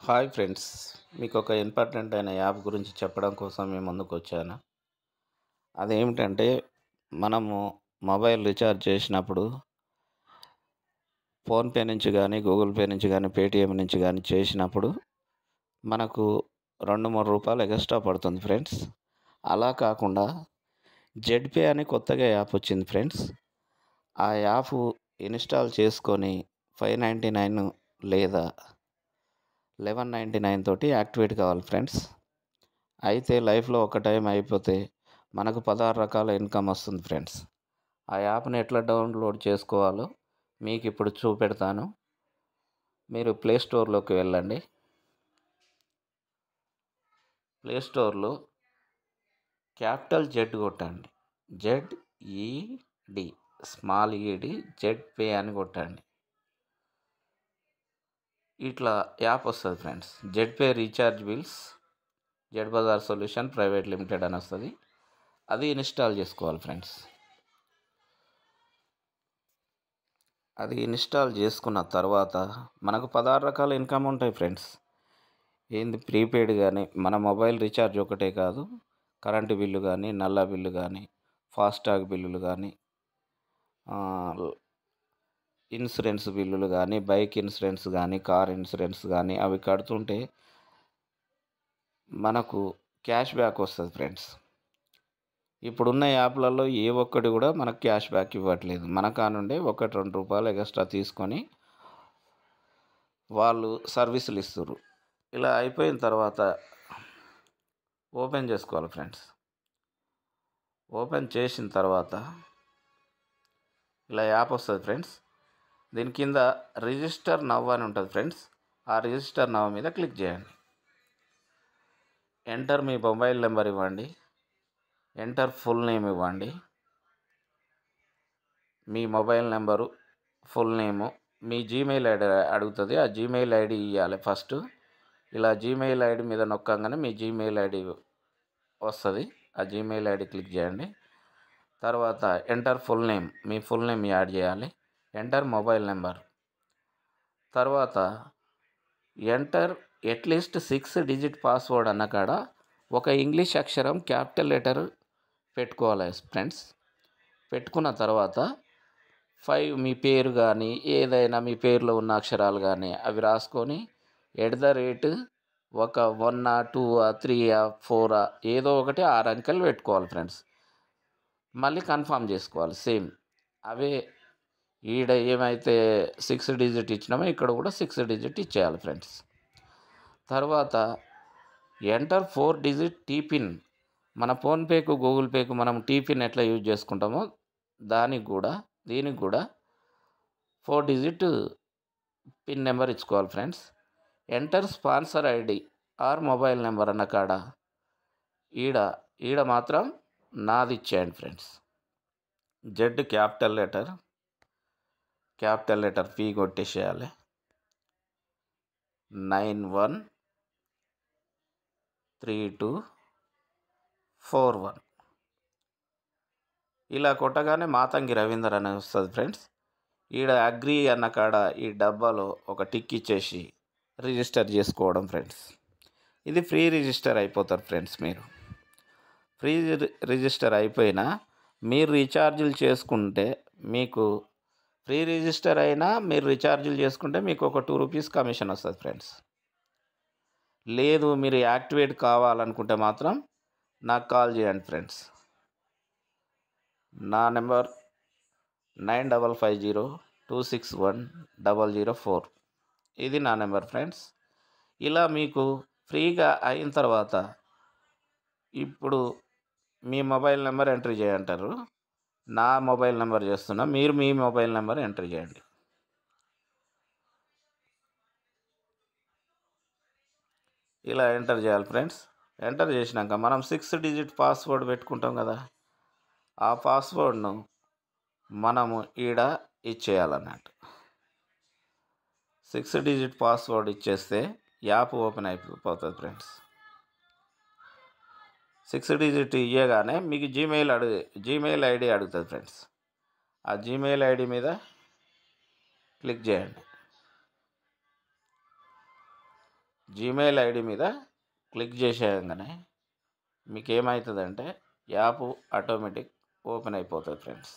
Hi friends, మీకు ఒక important అయిన యాప్ గురించి చెప్పడం కోసం మీ ముందుకు వచ్చాను. అదేమిటంటే మనము మొబైల్ రీఛార్జ్ చేసినప్పుడు ఫోన్పే నుంచి కానీ, గూగుల్ పే నుంచి కానీ, పేటిఎం నుంచి కానీ చేసినప్పుడు మనకు 2, 3 రూపాయలు ఎక్స్ట్రా పడుతుంది ఫ్రెండ్స్. అలా కాకుండా జెడ్పే అని కొత్తగా యాప్ వచ్చింది ఫ్రెండ్స్. ఆ యాప్ ఇన్స్టాల్ చేసుకొని 599 లేదా 1199 తోటి యాక్టివేట్ కావాలి ఫ్రెండ్స్. అయితే లైఫ్లో ఒక టైం అయిపోతే మనకు 16 రకాల ఇన్కమ్ వస్తుంది ఫ్రెండ్స్. ఆ యాప్ని ఎట్లా డౌన్లోడ్ చేసుకోవాలో మీకు ఇప్పుడు చూపెడతాను. మీరు ప్లే స్టోర్లోకి వెళ్ళండి. ప్లే స్టోర్లో క్యాపిటల్ జెడ్ కొట్టండి. ZED small E D Zed Pay అని కొట్టండి. ఇట్లా యాప్ వస్తుంది friends. Zed Pay recharge bills Zed Bazaar solution private limited అని వస్తుంది. అది ఇన్స్టాల్ చేసుకోవాలి ఫ్రెండ్స్. అది ఇన్స్టాల్ చేసుకున్న తర్వాత మనకు 16 రకాల ఇన్కమ్ ఉంటాయి ఫ్రెండ్స్. ఏంది ప్రీపెయిడ్ కానీ, మన మొబైల్ రీఛార్జ్ ఒకటే కాదు, కరెంటు బిల్లు కానీ, నల్లా బిల్లు కానీ, ఫాస్టాగ్ బిల్లులు కానీ, ఇన్సూరెన్స్ బిల్లులు కానీ, బైక్ ఇన్సూరెన్స్ కానీ, కార్ ఇన్సూరెన్స్ కానీ అవి కడుతుంటే మనకు క్యాష్ బ్యాక్ వస్తుంది ఫ్రెండ్స్. ఇప్పుడున్న యాప్లలో ఏ ఒక్కటి కూడా మనకు క్యాష్ బ్యాక్ ఇవ్వట్లేదు. మన కానుండే 1-2 రూపాయలు ఎక్స్ట్రా తీసుకొని వాళ్ళు సర్వీసులు ఇస్తుర్రు. ఇలా అయిపోయిన తర్వాత ఓపెన్ చేసుకోవాలి ఫ్రెండ్స్. ఓపెన్ చేసిన తర్వాత ఇలా యాప్ వస్తుంది ఫ్రెండ్స్. దీని కింద రిజిస్టర్ నవ్ అని ఉంటుంది ఫ్రెండ్స్. ఆ రిజిస్టర్ నవ్ మీద క్లిక్ చేయండి. ఎంటర్ మీ మొబైల్ నెంబర్ ఇవ్వండి. ఎంటర్ ఫుల్ నేమ్ ఇవ్వండి. మీ మొబైల్ నెంబరు, ఫుల్ నేము, మీ జీమెయిల్ ఐడి అడుగుతుంది. ఆ జీమెయిల్ ఐడి ఇవ్వాలి ఫస్ట్. ఇలా జీమెయిల్ ఐడి మీద నొక్కగానే మీ జీమెయిల్ ఐడి వస్తుంది. ఆ జీమెయిల్ ఐడి క్లిక్ చేయండి. తర్వాత ఎంటర్ ఫుల్ నేమ్, మీ ఫుల్ నేమ్ యాడ్ చేయాలి. Enter mobile number. తర్వాత ఎంటర్ అట్లీస్ట్ 6 డిజిట్ పాస్వర్డ్ అన్న కాడ ఒక ఇంగ్లీష్ అక్షరం క్యాపిటల్ లెటర్ పెట్టుకోవాలి ఫ్రెండ్స్. పెట్టుకున్న తర్వాత 5 మీ పేరు కానీ, ఏదైనా మీ పేరులో ఉన్న అక్షరాలు కానీ అవి రాసుకొని @ ఒక 1 2 3 4 ఏదో ఒకటి 6 అంకెలు పెట్టుకోవాలి ఫ్రెండ్స్. మళ్ళీ కన్ఫర్మ్ చేసుకోవాలి సేమ్. అవే ఈడ ఏమైతే 6 డిజిట్ ఇచ్చినామో ఇక్కడ కూడా 6 డిజిట్ ఇచ్చేయాలి ఫ్రెండ్స్. తర్వాత ఎంటర్ 4 డిజిట్ టీపిన్. మన ఫోన్పేకు, గూగుల్ పేకు మనం టీపిన్ ఎట్లా యూజ్ చేసుకుంటామో దీనికి కూడా 4 డిజిట్ పిన్ నెంబర్ ఇచ్చుకోవాలి friends. Enter sponsor ID or mobile number అన్న కాడ ఈడ మాత్రం నాది ఇచ్చేయండి friends. Z capital letter P కొట్టేసేయాలి. 913241 ఇలా కొట్టగానే మాతంగి రవీందర్ అని వస్తుంది ఫ్రెండ్స్. ఈడ అగ్రి అన్న కాడ ఈ డబ్బాలో ఒక టిక్ ఇచ్చేసి రిజిస్టర్ చేసుకోవడం ఫ్రెండ్స్. ఇది ఫ్రీ రిజిస్టర్ అయిపోతారు ఫ్రెండ్స్. మీరు ఫ్రీ రిజిస్టర్ అయిపోయినా మీరు రీఛార్జీలు చేసుకుంటే మీకు ఫ్రీ రిజిస్టర్ అయినా మీరు రీఛార్జీలు చేసుకుంటే మీకు ఒక 2 రూపీస్ కమిషన్ వస్తుంది ఫ్రెండ్స్. లేదు మీరు యాక్టివేట్ కావాలనుకుంటే మాత్రం నాకు కాల్ చేయండి ఫ్రెండ్స్. నా నెంబర్ 9550261004. ఇది నా నెంబర్ ఫ్రెండ్స్. ఇలా మీకు ఫ్రీగా అయిన తర్వాత ఇప్పుడు మీ మొబైల్ నెంబర్ ఎంట్రీ చేయంటారు. నా మొబైల్ నెంబర్ చేస్తున్నా, మీరు మీ మొబైల్ నెంబర్ ఎంట్రీ చేయండి. ఇలా ఎంటర్ చేయాలి ఫ్రెండ్స్. ఎంటర్ చేసినాక మనం 6 డిజిట్ పాస్వర్డ్ పెట్టుకుంటాం కదా, ఆ పాస్వర్డ్ను మనము ఈడ ఇచ్చేయాలన్నట్టు. 6 డిజిట్ పాస్వర్డ్ ఇచ్చేస్తే యాప్ ఓపెన్ అయిపోతుంది ఫ్రెండ్స్. 6 డిజిట్ ఇవ్వగానే మీకు జీమెయిల్ ఐడి అడుగుతుంది ఫ్రెండ్స్. ఆ జీమెయిల్ ఐడి మీద క్లిక్ చేయండి. జీమెయిల్ ఐడి మీద క్లిక్ చేసేయంగానే మీకు ఏమవుతుందంటే యాప్ ఆటోమేటిక్ ఓపెన్ అయిపోతుంది ఫ్రెండ్స్.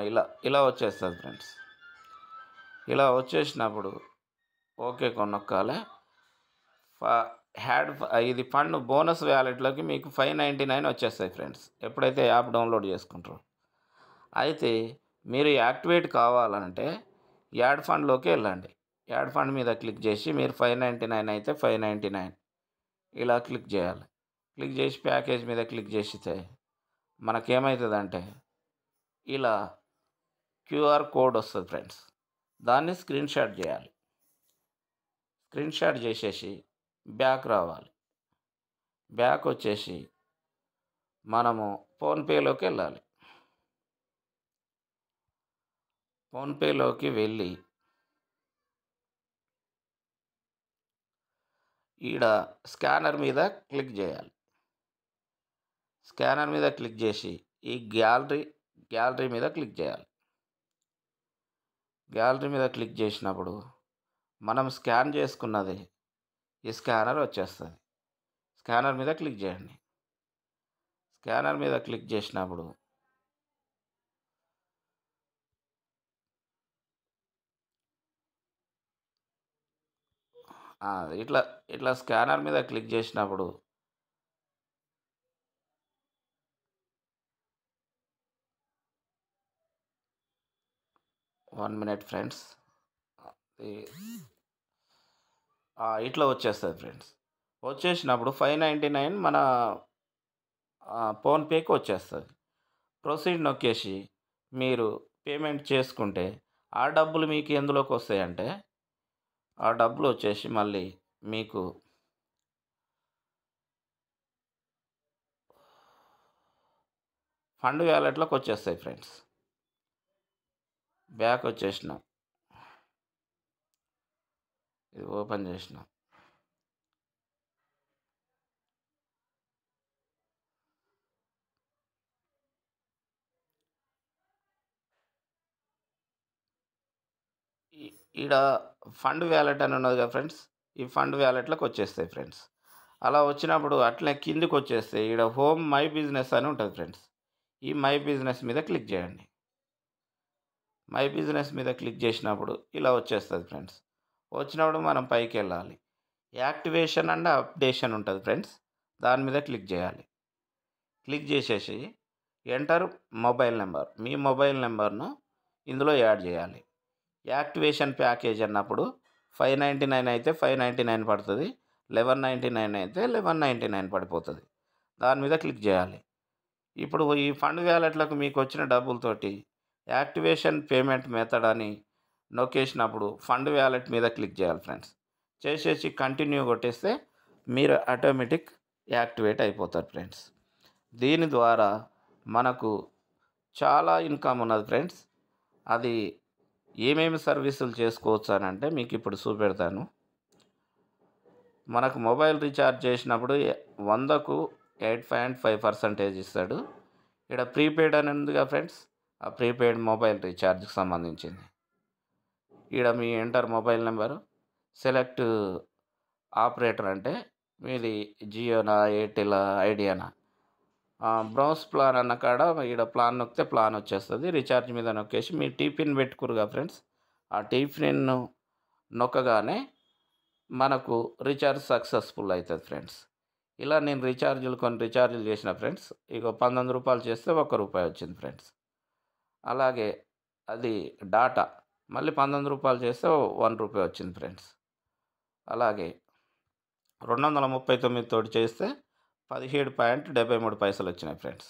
ఇలా ఇలా వచ్చేస్తుంది ఫ్రెండ్స్. ఇలా వచ్చేసినప్పుడు ఓకే కొనొక్కాలి. ఇది ఫండ్ బోనస్ వ్యాలెట్లోకి మీకు 599 వచ్చేస్తాయి ఫ్రెండ్స్ ఎప్పుడైతే యాప్ డౌన్లోడ్ చేసుకుంటారో. అయితే మీరు యాక్టివేట్ కావాలంటే యాడ్ ఫండ్లోకి వెళ్ళండి. యాడ్ ఫండ్ మీద క్లిక్ చేసి మీరు 599 అయితే 599 ఇలా క్లిక్ చేయాలి. క్లిక్ చేసి ప్యాకేజ్ మీద క్లిక్ చేస్తే మనకేమవుతుందంటే ఇలా క్యూఆర్ కోడ్ వస్తుంది ఫ్రెండ్స్. దాన్ని స్క్రీన్ షాట్ చేయాలి. స్క్రీన్ షాట్ చేసేసి బ్యాక్ రావాలి. బ్యాక్ వచ్చేసి మనము ఫోన్పేలోకి వెళ్ళాలి. ఫోన్పేలోకి వెళ్ళి ఈడ స్కానర్ మీద క్లిక్ చేయాలి. స్కానర్ మీద క్లిక్ చేసి ఈ గ్యాలరీ మీద క్లిక్ చేయాలి. గ్యాలరీ మీద క్లిక్ చేసినప్పుడు మనం స్కాన్ చేసుకున్నది ఈ స్కానర్ వచ్చేస్తుంది. స్కానర్ మీద క్లిక్ చేయండి. స్కానర్ మీద క్లిక్ చేసినప్పుడు ఇట్లా స్కానర్ మీద క్లిక్ చేసినప్పుడు 1 మినిట్ ఫ్రెండ్స్. ఇట్లా వచ్చేస్తుంది ఫ్రెండ్స్. వచ్చేసినప్పుడు 599 మన ఫోన్పేకి వచ్చేస్తుంది. ప్రొసీడ్ నొక్కేసి మీరు పేమెంట్ చేసుకుంటే ఆ డబ్బులు మీకు ఎందులోకి వస్తాయంటే ఆ డబ్బులు వచ్చేసి మళ్ళీ మీకు ఫండ్ వ్యాలెట్లోకి వచ్చేస్తాయి ఫ్రెండ్స్. బ్యాక్ వచ్చేసినాం. ఇది ఓపెన్ చేసినాం. ఈడ ఫండ్ వ్యాలెట్ అని ఉన్నది కదా ఫ్రెండ్స్. ఈ ఫండ్ వ్యాలెట్లోకి వచ్చేస్తాయి ఫ్రెండ్స్. అలా వచ్చినప్పుడు అట్లే కిందికి వచ్చేస్తాయి. ఈడ హోమ్ మై బిజినెస్ అని ఉంటుంది ఫ్రెండ్స్. ఈ మై బిజినెస్ మీద క్లిక్ చేయండి. మై బిజినెస్ మీద క్లిక్ చేసినప్పుడు ఇలా వచ్చేస్తుంది ఫ్రెండ్స్. వచ్చినప్పుడు మనం పైకి వెళ్ళాలి. యాక్టివేషన్ అండ్ అప్డేషన్ ఉంటుంది ఫ్రెండ్స్. దాని మీద క్లిక్ చేయాలి. క్లిక్ చేసేసి ఎంటర్ మొబైల్ నెంబర్, మీ మొబైల్ నెంబర్ను ఇందులో యాడ్ చేయాలి. యాక్టివేషన్ ప్యాకేజ్ అన్నప్పుడు 599 అయితే 599 పడుతుంది, 1199 అయితే 1199 పడిపోతుంది. దాని మీద క్లిక్ చేయాలి. ఇప్పుడు ఈ ఫండ్ వ్యాలెట్లకు మీకు వచ్చిన డబ్బులతోటి యాక్టివేషన్ పేమెంట్ మెథడ్ అని నొక్కేసినప్పుడు ఫండ్ వ్యాలెట్ మీద క్లిక్ చేయాలి ఫ్రెండ్స్. చేసేసి కంటిన్యూ కొట్టేస్తే మీరు ఆటోమేటిక్ యాక్టివేట్ అయిపోతారు ఫ్రెండ్స్. దీని ద్వారా మనకు చాలా ఇన్కమ్ ఉన్నది ఫ్రెండ్స్. అది ఏమేమి సర్వీసులు చేసుకోవచ్చు అని అంటే మీకు ఇప్పుడు చూపెడతాను. మనకు మొబైల్ రీఛార్జ్ చేసినప్పుడు 100కు 8.5% ఇస్తాడు. ఇక్కడ ప్రీపెయిడ్ అని ఉందిగా ఫ్రెండ్స్. ఆ ప్రీపెయిడ్ మొబైల్ రీఛార్జ్కి సంబంధించింది. ఇక్కడ మీ enter mobile number, select operator అంటే మీది జియోనా, ఎయిర్టెల్, ఐడియానా, బ్రౌజ్ ప్లాన్ అన్న కాడ ఇక్కడ ప్లాన్ నొక్కితే ప్లాన్ వచ్చేస్తుంది. రీఛార్జ్ మీద నొక్కేసి మీ టీపిన్ పెట్టుకురుగా ఫ్రెండ్స్. ఆ టీపిన్ నొక్కగానే మనకు రీఛార్జ్ సక్సెస్ఫుల్ అవుతుంది ఫ్రెండ్స్. ఇలా నేను కొన్ని రీఛార్జీలు చేసిన ఫ్రెండ్స్. ఇక 19 రూపాయలు చేస్తే ₹1 వచ్చింది ఫ్రెండ్స్. అలాగే అది డాటా మళ్ళీ 19 రూపాయలు చేస్తే ₹1 వచ్చింది ఫ్రెండ్స్. అలాగే 239 తోటి చేస్తే 17.73 వచ్చినాయి ఫ్రెండ్స్.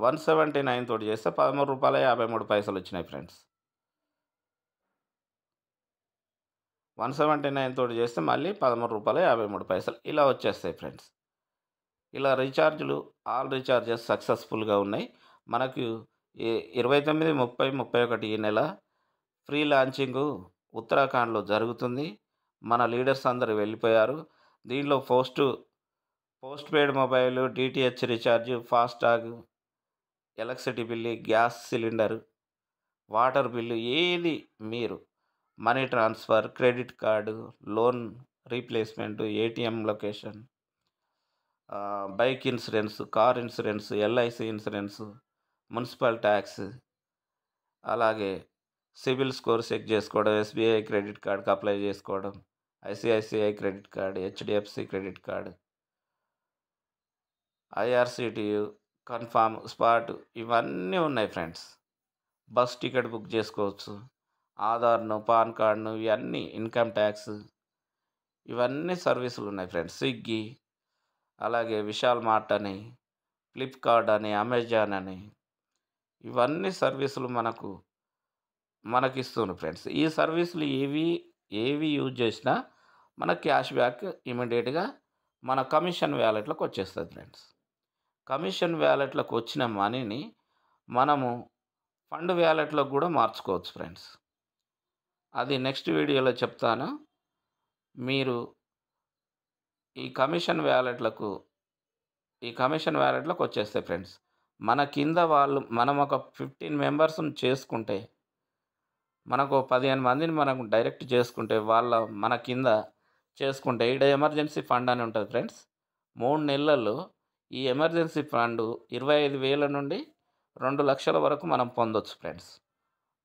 179 తోటి చేస్తే ₹13.53 వచ్చినాయి ఫ్రెండ్స్. 179 తోటి చేస్తే మళ్ళీ ₹13.53 ఇలా వచ్చేస్తాయి ఫ్రెండ్స్. ఇలా రీఛార్జులు ఆల్ రీఛార్జెస్ సక్సెస్ఫుల్గా ఉన్నాయి. మనకు 29, 30, 31 ఈ నెల ఫ్రీ లాంచింగు ఉత్తరాఖండ్లో జరుగుతుంది. మన లీడర్స్ అందరూ వెళ్ళిపోయారు. దీనిలో post paid mobile, DTH recharge, FASTag, electricity bill, gas cylinder, water bill ఏది మీరు money transfer, credit card, loan replacement, ATM location, bike insurance, car insurance, LIC insurance, municipal tax, అలాగే సిబిల్ స్కోర్ చెక్ చేసుకోవడం, SBI credit కార్డ్కి apply చేసుకోవడం, ICICI credit card, HDFC credit card, IRCTC, confirm, spot ఇవన్నీ ఉన్నాయి friends. Bus ticket book చేసుకోవచ్చు. ఆధార్ను, pan కార్డును, ఇవన్నీ ఇన్కమ్ ట్యాక్స్ ఇవన్నీ సర్వీసులు ఉన్నాయి ఫ్రెండ్స్. స్విగ్గీ, అలాగే విశాల్ మార్ట్ అని, ఫ్లిప్కార్ట్ అని, అమెజాన్ అని ఇవన్నీ సర్వీసులు మనకిస్తుంది ఫ్రెండ్స్. ఈ సర్వీసులు ఏవి యూజ్ చేసినా మన క్యాష్ బ్యాక్ ఇమీడియట్గా మన కమిషన్ వ్యాలెట్లోకి వచ్చేస్తుంది ఫ్రెండ్స్. కమిషన్ వ్యాలెట్లోకి వచ్చిన మనీని మనము ఫండ్ వ్యాలెట్లోకి కూడా మార్చుకోవచ్చు ఫ్రెండ్స్. అది నెక్స్ట్ వీడియోలో చెప్తాను. మీరు ఈ కమిషన్ వ్యాలెట్లోకి వచ్చేస్తాయి ఫ్రెండ్స్. మన కింద మనం ఒక 15 మెంబర్స్ని చేసుకుంటే, మనకు 15 మందిని మనం డైరెక్ట్ చేసుకుంటే మన కింద చేసుకుంటే ఈడ ఎమర్జెన్సీ ఫండ్ అని ఉంటుంది ఫ్రెండ్స్. 3 నెలల్లో ఈ ఎమర్జెన్సీ ఫండ్ 25,000 నుండి 2 లక్షల వరకు మనం పొందొచ్చు ఫ్రెండ్స్.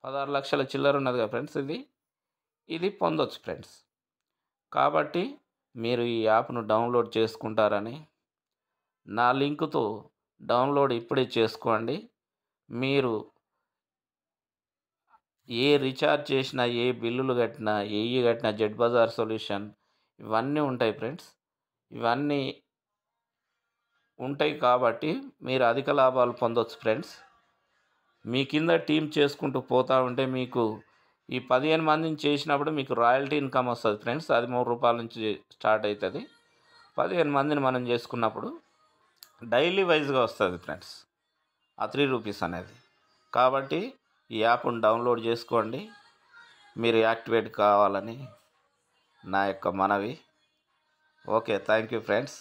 16 లక్షల చిల్లర ఉన్నది కదా ఫ్రెండ్స్, ఇది పొందొచ్చు ఫ్రెండ్స్. కాబట్టి మీరు ఈ యాప్ను డౌన్లోడ్ చేసుకుంటారని, నా లింకుతో డౌన్లోడ్ ఇప్పుడే చేసుకోండి. మీరు ఏ రీఛార్జ్ చేసినా, ఏ బిల్లులు కట్టినా, జెడ్ బజార్ సొల్యూషన్ ఇవన్నీ ఉంటాయి ఫ్రెండ్స్. ఇవన్నీ ఉంటాయి కాబట్టి మీరు అధిక లాభాలు పొందొచ్చు ఫ్రెండ్స్. మీ కింద టీం చేసుకుంటూ పోతూ ఉంటే మీకు ఈ 15 మందిని చేసినప్పుడు మీకు రాయల్టీ ఇన్కమ్ వస్తుంది ఫ్రెండ్స్. అది ₹3 నుంచి స్టార్ట్ అవుతుంది. 15 మందిని మనం చేసుకున్నప్పుడు డైలీ వైజ్గా వస్తుంది ఫ్రెండ్స్ ఆ ₹3 అనేది. కాబట్టి ఈ యాప్ను డౌన్లోడ్ చేసుకోండి. మీరు యాక్టివేట్ కావాలని నా యొక్క మనవి. Okay, thank you friends.